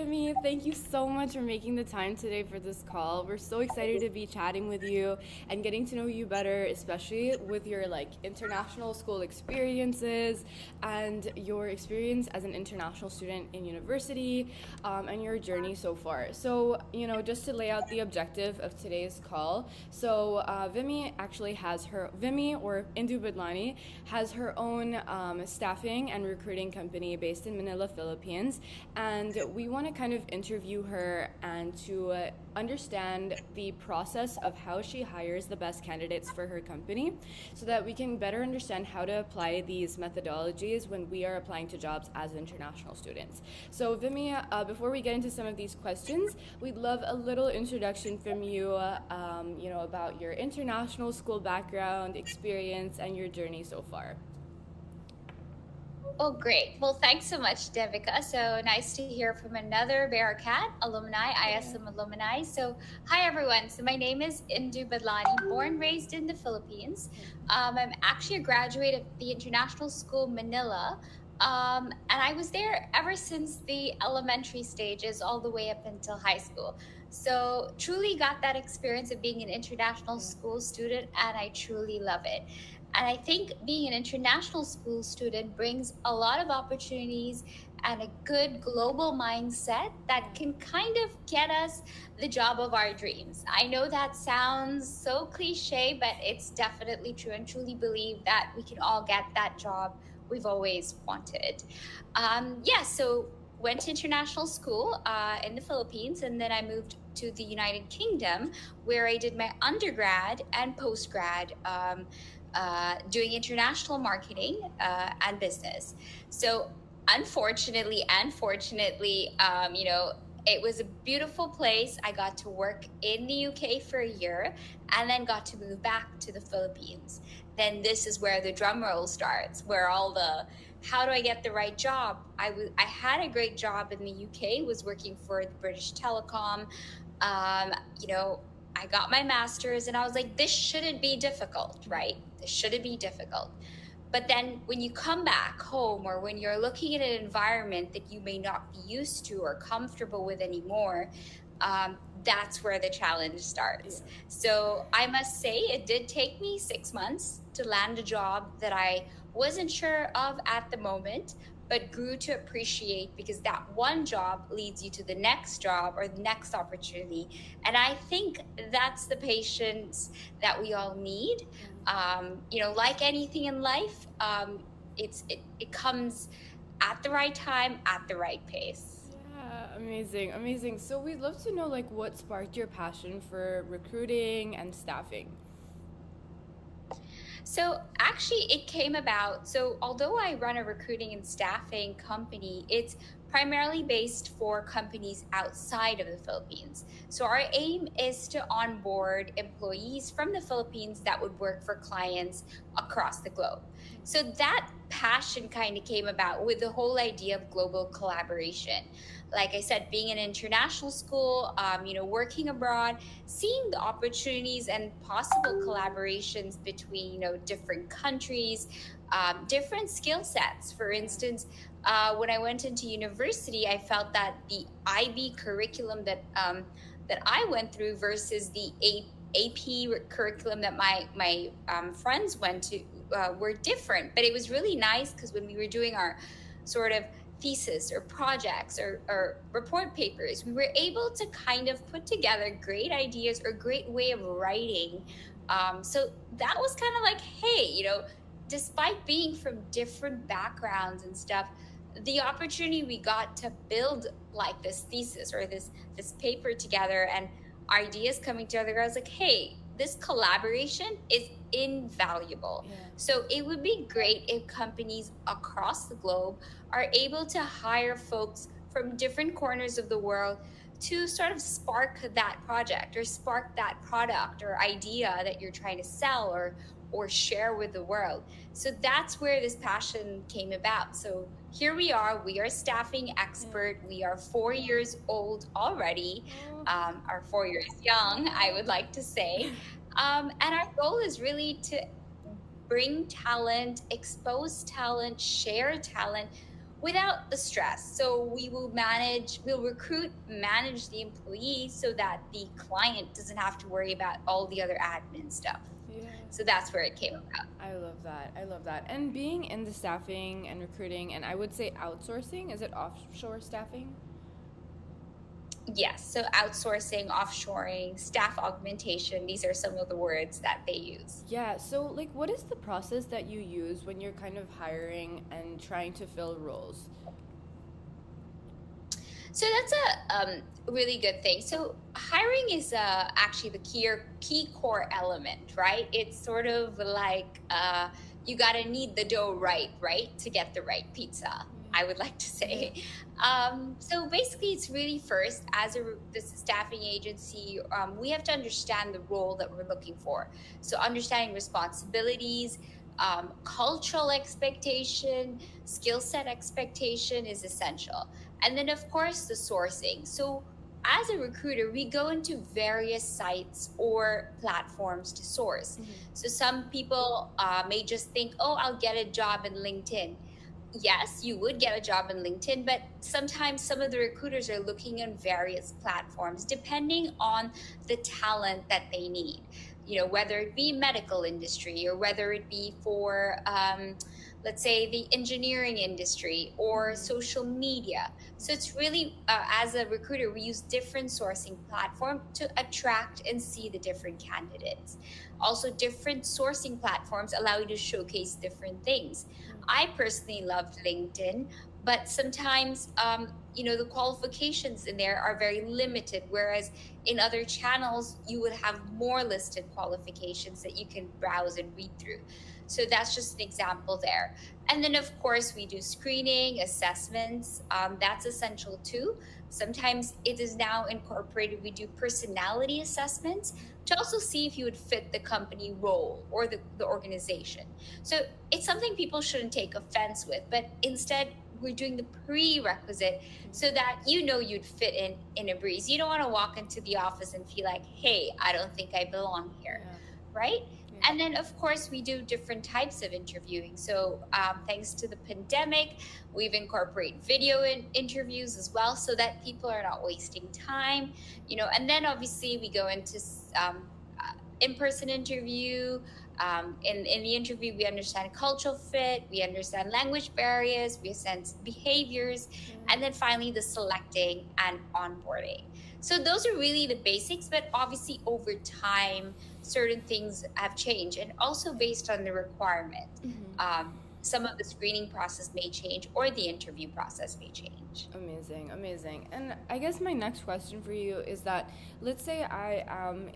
Vimy. Thank you so much for making the time today for this call. We're so excited to be chatting with you and getting to know you better, especially with your international school experiences and your experience as an international student in university, and your journey so far. So, just to lay out the objective of today's call. So, Vimy or Indu Badlani has her own staffing and recruiting company based in Manila, Philippines, and we want to kind of interview her and to understand the process of how she hires the best candidates for her company so that we can better understand how to apply these methodologies when we are applying to jobs as international students. So, Vimy, before we get into some of these questions, we'd love a little introduction from you, about your international school background, experience, and your journey so far. Oh, great. Well, thanks so much, Devika. So nice to hear from another Bearcat alumni, ISM alumni. So, hi, everyone. So, my name is Indu Badlani, born, raised in the Philippines. I'm actually a graduate of the International School Manila. And I was there ever since the elementary stages all the way up until high school. So, truly got that experience of being an international school student, and I truly love it. And I think being an international school student brings a lot of opportunities and a good global mindset that can kind of get us the job of our dreams. I know that sounds so cliche, but it's definitely true, and truly believe that we can all get that job we've always wanted. So went to international school in the Philippines, and then I moved to the United Kingdom, where I did my undergrad and postgrad. Doing international marketing and business. So unfortunately and fortunately, it was a beautiful place. I got to work in the UK for a year and then got to move back to the Philippines. Then this is where the drum roll starts, where all the how do I get the right job? I had a great job in the UK, was working for the British Telecom. I got my master's and I was like, this shouldn't be difficult, right? This shouldn't be difficult. But then when you come back home, or when you're looking at an environment that you may not be used to or comfortable with anymore, that's where the challenge starts. Yeah. So I must say it did take me 6 months to land a job that I wasn't sure of at the moment, but grew to appreciate, because that one job leads you to the next job or the next opportunity. And I think that's the patience that we all need. Like anything in life, it comes at the right time, at the right pace. Yeah, amazing. So we'd love to know what sparked your passion for recruiting and staffing. So actually it came about, so although I run a recruiting and staffing company, it's primarily based for companies outside of the Philippines. So our aim is to onboard employees from the Philippines that would work for clients across the globe. So that passion kind of came about with the whole idea of global collaboration. Like I said, being an international school, working abroad, seeing the opportunities and possible collaborations between, different countries, different skill sets. For instance, when I went into university, I felt that the IB curriculum that I went through versus the AP curriculum that my friends went to were different. But it was really nice, because when we were doing our sort of thesis or projects or report papers, we were able to kind of put together great ideas or great way of writing. So that was kind of like, hey, despite being from different backgrounds and stuff, the opportunity we got to build like this thesis or this paper together and ideas coming together, I was like, hey, this collaboration is invaluable. Yeah. So it would be great if companies across the globe are able to hire folks from different corners of the world to sort of spark that project or spark that product or idea that you're trying to sell or share with the world. So that's where this passion came about. So here we are a staffing expert. We are 4 years old already, or 4 years young, I would like to say. And our goal is really to bring talent, expose talent, share talent without the stress. So we'll recruit, manage the employee so that the client doesn't have to worry about all the other admin stuff. Yeah. So that's where it came about. I love that. I love that. And being in the staffing and recruiting, and I would say outsourcing, is it offshore staffing? Yes, so outsourcing, offshoring, staff augmentation, these are some of the words that they use. Yeah, so like what is the process that you use when you're kind of hiring and trying to fill roles? So that's a really good thing. So hiring is actually the key core element, right? It's sort of like you got to knead the dough right, to get the right pizza. I would like to say. Yeah. So basically, it's really first as this staffing agency, we have to understand the role that we're looking for. So understanding responsibilities, cultural expectation, skill set expectation is essential. And then, of course, the sourcing. So, as a recruiter, we go into various sites or platforms to source. Mhm. So, some people may just think, oh, I'll get a job in LinkedIn. Yes, you would get a job in LinkedIn, but sometimes some of the recruiters are looking on various platforms depending on the talent that they need. Whether it be medical industry or whether it be for, let's say, the engineering industry or Mhm. social media. So it's really, as a recruiter, we use different sourcing platform to attract and see the different candidates. Also, different sourcing platforms allow you to showcase different things. I personally loved LinkedIn, but sometimes, the qualifications in there are very limited, whereas in other channels, you would have more listed qualifications that you can browse and read through. So that's just an example there. And then, of course, we do screening, assessments. That's essential too. Sometimes it is now incorporated. We do personality assessments to also see if you would fit the company role or the organization. So it's something people shouldn't take offense with, but instead, we're doing the prerequisite so that you'd fit in a breeze. You don't want to walk into the office and feel like, hey, I don't think I belong here, Yeah. right? Yeah. And then, of course, we do different types of interviewing. So, thanks to the pandemic, we've incorporated video interviews as well, so that people are not wasting time. And then obviously we go into in-person interview. In the interview, we understand cultural fit, we understand language barriers, we understand behaviors, and then finally the selecting and onboarding. So those are really the basics, but obviously over time, certain things have changed, and also based on the requirement. Some of the screening process may change, or the interview process may change. Amazing, amazing. And I guess my next question for you is that let's say I am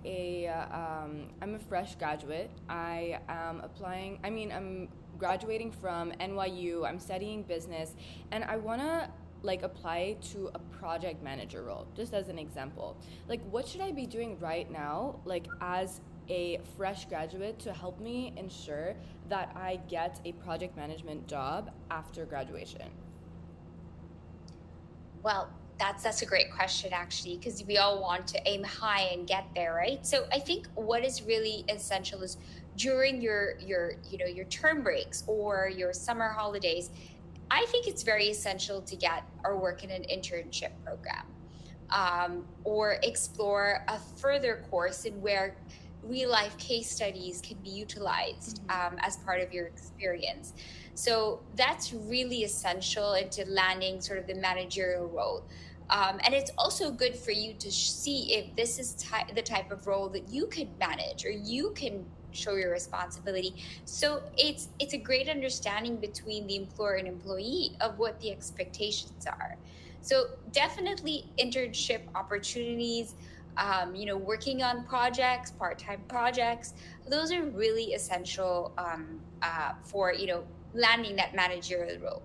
I'm a fresh graduate. I am applying. I mean, I'm graduating from NYU. I'm studying business, and I wanna like apply to a project manager role. Just as an example, like what should I be doing right now, like as a fresh graduate, to help me ensure that I get a project management job after graduation? Well, that's a great question actually, because we all want to aim high and get there, right? So I think what is really essential is during your term breaks or your summer holidays, I think it's very essential to get or work in an internship program, or explore a further course in where real life case studies can be utilized as part of your experience. So that's really essential into landing sort of the managerial role. And it's also good for you to see if this is the type of role that you can manage or you can show your responsibility. So it's a great understanding between the employer and employee of what the expectations are. So definitely internship opportunities, working on projects, part-time projects, those are really essential for landing that managerial role.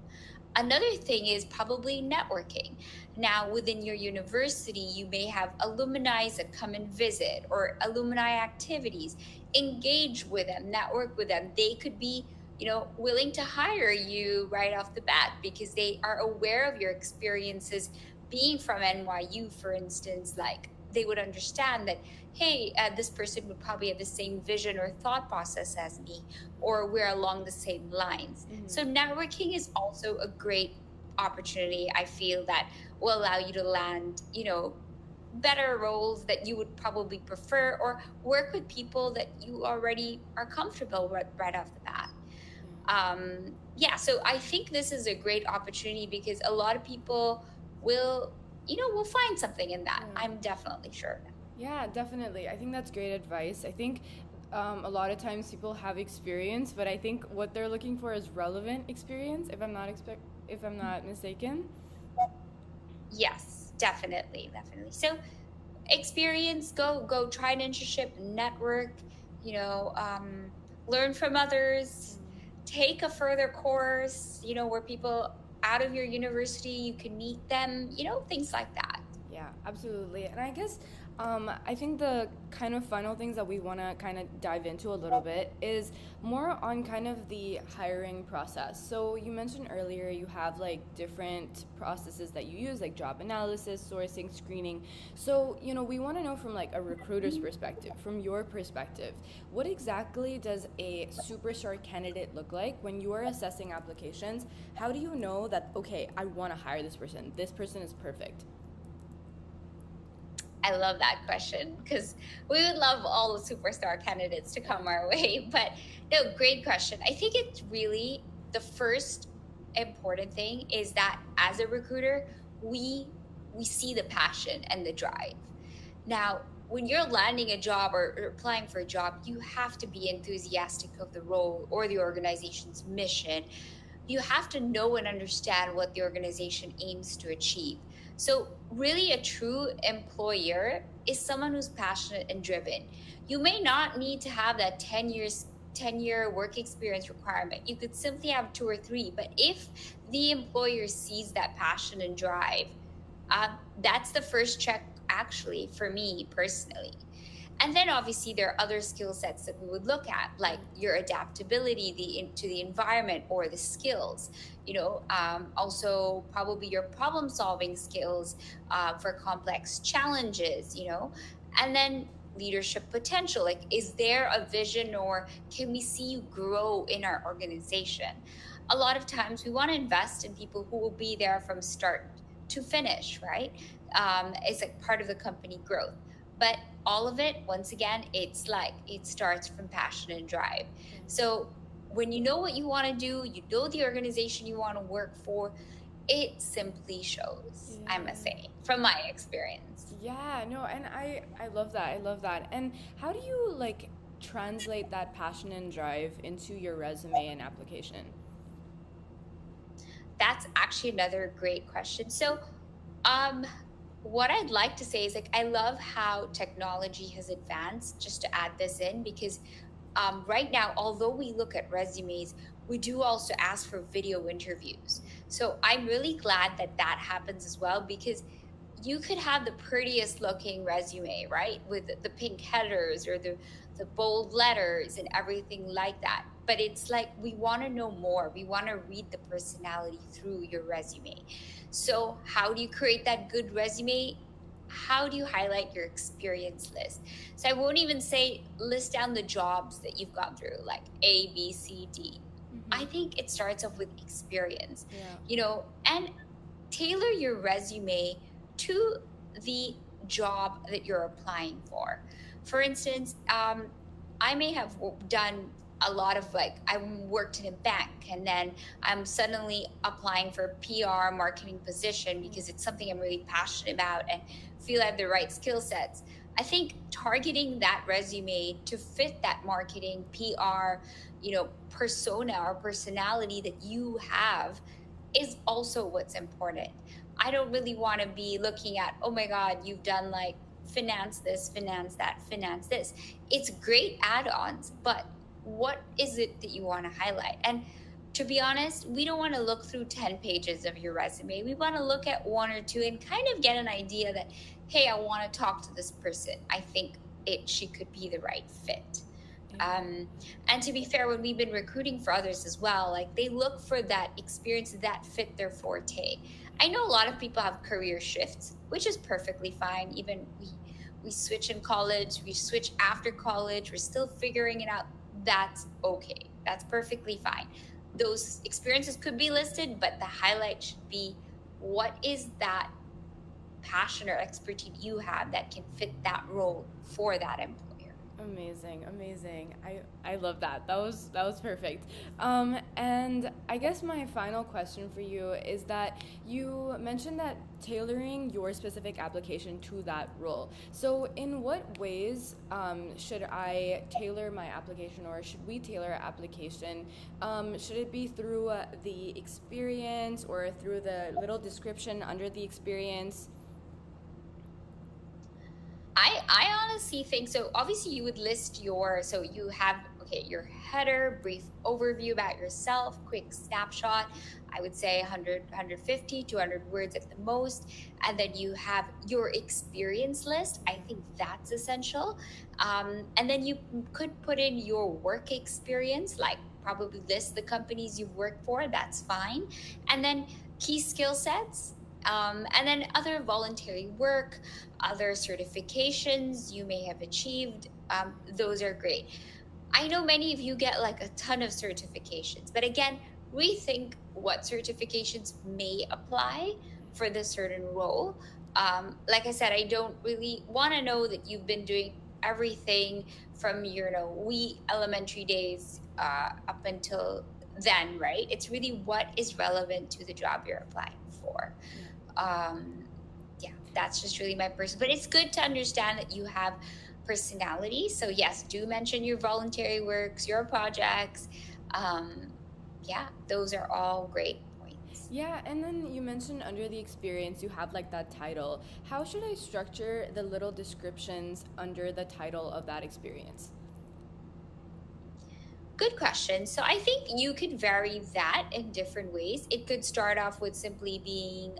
Another thing is probably networking. Now, within your university, you may have alumni that come and visit, or alumni activities. Engage with them, network with them. They could be, willing to hire you right off the bat because they are aware of your experiences being from NYU, for instance. Like, they would understand that, hey, this person would probably have the same vision or thought process as me, or we're along the same lines. So networking is also a great opportunity, I feel, that will allow you to land, better roles that you would probably prefer, or work with people that you already are comfortable with right off the bat. Yeah, so I think this is a great opportunity because a lot of people will, will find something in that. Yeah. I'm definitely sure of that. Yeah, definitely. I think that's great advice. I think a lot of times people have experience, but I think what they're looking for is relevant experience. If I'm not mistaken. Yes, definitely, definitely. So experience, go try an internship, network, you know, um, learn from others, take a further course, where people out of your university, you can meet them, things like that. Yeah, absolutely. And I guess I think the kind of final things that we want to kind of dive into a little bit is more on kind of the hiring process. So you mentioned earlier you have like different processes that you use, like job analysis, sourcing, screening. So, we want to know from like a recruiter's perspective, from your perspective, what exactly does a superstar candidate look like when you are assessing applications? How do you know that, okay, I want to hire this person? This person is perfect. I love that question because we would love all the superstar candidates to come our way. But no, great question. I think it's really the first important thing is that as a recruiter, we see the passion and the drive. Now, when you're landing a job or applying for a job, you have to be enthusiastic of the role or the organization's mission. You have to know and understand what the organization aims to achieve. So, really, a true employer is someone who's passionate and driven. You may not need to have that 10-year work experience requirement. You could simply have two or three. But if the employer sees that passion and drive, that's the first check, actually, for me personally. And then obviously there are other skill sets that we would look at, like your adaptability to the environment or the skills. Also probably your problem solving skills for complex challenges. And then leadership potential. Like, is there a vision, or can we see you grow in our organization? A lot of times we want to invest in people who will be there from start to finish, right? It's like part of the company growth. But all of it, once again, it's like it starts from passion and drive. So when you know what you want to do, you know the organization you want to work for, it simply shows, I must say, from my experience. Yeah, no, and I love that. I love that. And how do you like translate that passion and drive into your resume and application? That's actually another great question. So, um, what I'd like to say is, like, I love how technology has advanced, just to add this in, because right now, although we look at resumes, we do also ask for video interviews. So I'm really glad that that happens as well, because you could have the prettiest looking resume, right? With the pink headers or the bold letters and everything like that. But it's like we want to know more. We want to read the personality through your resume. So, how do you create that good resume? How do you highlight your experience list? So, I won't even say list down the jobs that you've gone through, like A, B, C, D. I think it starts off with experience, Yeah. And tailor your resume to the job that you're applying for. For instance, I may have done a lot of, like, I worked in a bank, and then I'm suddenly applying for a PR marketing position because it's something I'm really passionate about and feel I have the right skill sets. I think targeting that resume to fit that marketing PR, persona or personality that you have is also what's important. I don't really want to be looking at, oh my God, you've done like finance this, finance that, finance this. It's great add ons, but what is it that you want to highlight? And to be honest, we don't want to look through 10 pages of your resume. We want to look at one or two and kind of get an idea that, hey, I want to talk to this person. I think she could be the right fit. Um, and to be fair, when we've been recruiting for others as well, like, they look for that experience that fit their forte. I know a lot of people have career shifts, which is perfectly fine. Even we switch in college, we switch after college, we're still figuring it out. That's okay. That's perfectly fine. those experiences could be listed, but the highlight should be what is that passion or expertise you have that can fit that role for that employer. Amazing, amazing. I love that. That was perfect. And I guess my final question for you is that you mentioned that tailoring your specific application to that role. So, in what ways should I tailor my application, or should we tailor our application? Should it be through the experience or through the little description under the experience? I honestly think so. Obviously, you would list so you have, okay, your header, brief overview about yourself, quick snapshot. I would say 100, 150, 200 words at the most. And then you have your experience list. I think that's essential. And then you could put in your work experience, like probably list the companies you've worked for. That's fine. And then key skill sets. And then other voluntary work, other certifications you may have achieved. Those are great. I know many of you get like a ton of certifications, but again, rethink what certifications may apply for this certain role. Like I said, I don't really want to know that you've been doing everything from your wee elementary days up until then, right? It's really what is relevant to the job you're applying for. Yeah, that's just really my person. But it's good to understand that you have personality. So yes, do mention your voluntary works, your projects. Yeah, those are all great points. Yeah, and then you mentioned under the experience you have like that title. How should I structure the little descriptions under the title of that experience? Good question. So I think you could vary that in different ways. It could start off with simply being,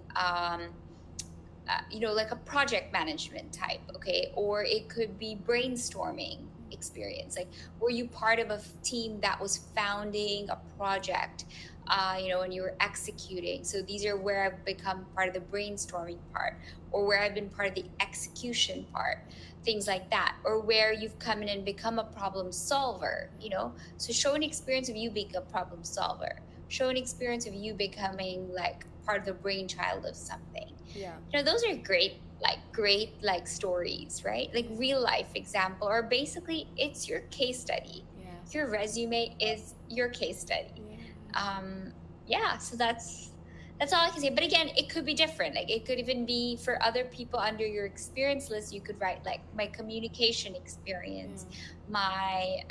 like a project management type, okay? Or it could be brainstorming experience. Like, were you part of a team that was founding a project, and you were executing? So these are where I've become part of the brainstorming part, or where I've been part of the execution part, things like that, or where you've come in and become a problem solver, So show an experience of you being a problem solver. Show an experience of you becoming like part of the brainchild of something. Yeah. Those are great stories, right? Like real life example, or basically it's your case study. Yeah. Your resume is your case study. So that's all I can say. But again, it could be different. Like it could even be for other people under your experience list. You could write like my communication experience, my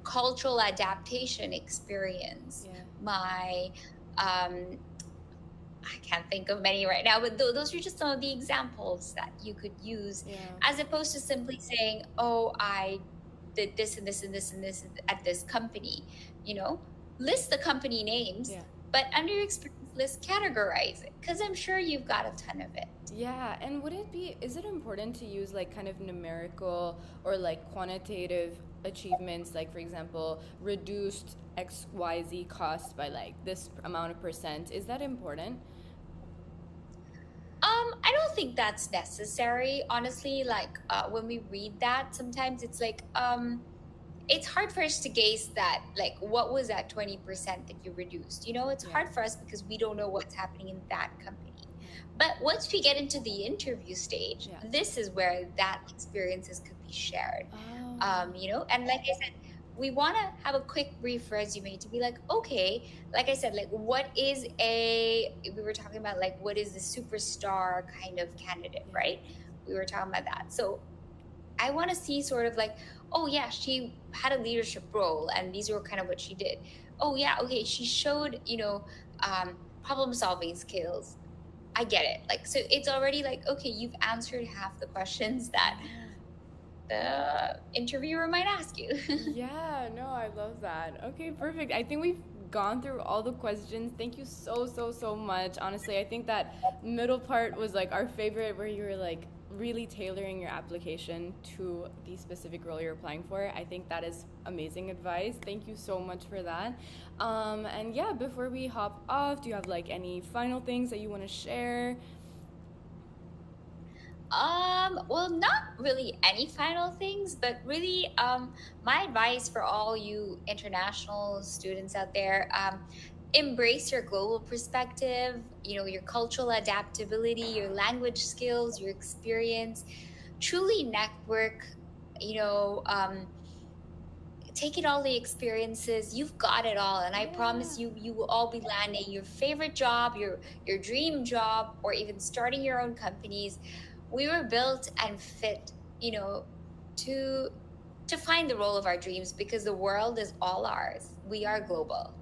cultural adaptation experience, my I can't think of many right now, but those are just some of the examples that you could use, as opposed to simply saying, oh, I did this and this and this and this at this company. List the company names, but under your experience list, categorize it, because I'm sure you've got a ton of it. Yeah, and is it important to use like kind of numerical or like quantitative achievements, like for example, reduced XYZ cost by like this amount of percent? Is that important? I don't think that's necessary, honestly. Like when we read that, sometimes it's like it's hard for us to gauge that, like what was that 20% that you reduced. It's hard for us because we don't know what's happening in that company. But once we get into the interview stage, this is where that experiences could be shared. And like I said, we want to have a quick brief resume to be like, okay, like I said, like what is we were talking about like what is the superstar kind of candidate, right? We were talking about that. So I want to see sort of like, oh yeah, she had a leadership role and these were kind of what she did. Oh yeah, okay, she showed, problem solving skills. I get it. Like, so it's already like, okay, you've answered half the questions that the interviewer might ask you. Yeah, no, I love that. Okay, perfect. I think we've gone through all the questions. Thank you so much. Honestly, I think that middle part was like our favorite, where you were like really tailoring your application to the specific role you're applying for. I think that is amazing advice. Thank you so much for that. And yeah, before we hop off, do you have like any final things that you want to share? Well, not really any final things, but really, my advice for all you international students out there, embrace your global perspective, your cultural adaptability, your language skills, your experience, truly network, you know, um, take it all the experiences. You've got it all, and I Yeah. promise you, you will all be landing your favorite job, your dream job, or even starting your own companies. We were built and fit, you know to to find the role of our dreams, because the world is all ours. We are global.